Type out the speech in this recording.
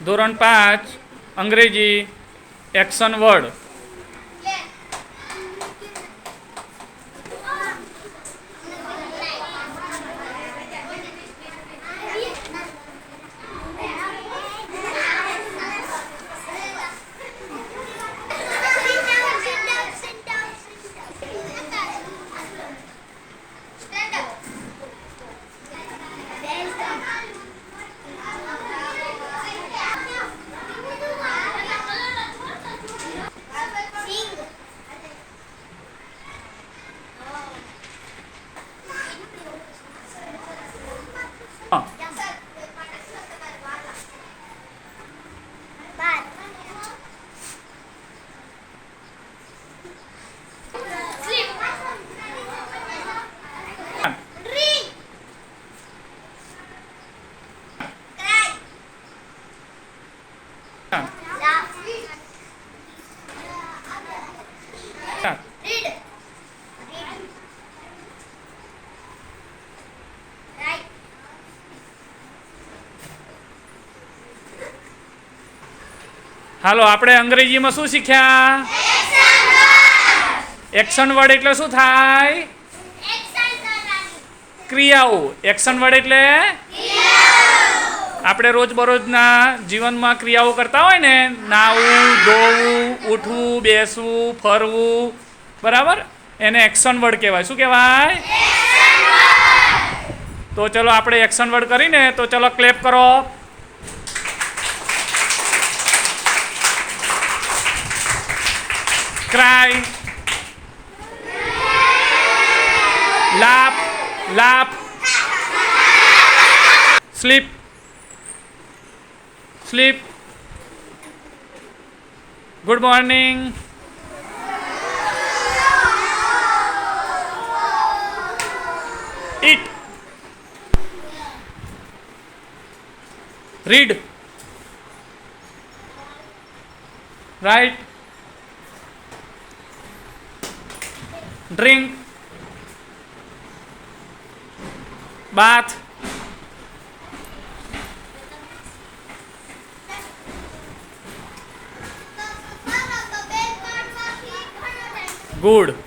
ધોરણ 5 અંગ્રેજી action word. હાલો આપણે અંગ્રેજીમાં શું શીખ્યા? એક્શન વર્ડ એટલે શું થાય? ક્રિયાઓ. એક્શન વર્ડ એટલે આપણે રોજબરોજના જીવનમાં ક્રિયાઓ કરતા હોય ને, નાવું, ધોવું, ઉઠવું, બેસવું, ફરવું, બરાબર, એને એક્શન વર્ડ કહેવાય. શું કહેવાય? તો ચલો આપણે એક્શન વર્ડ કરીને તો ચલો ક્લેપ કરો. Cry, laugh, laugh, sleep, sleep, good morning, eat, read, write, drink, bath, good.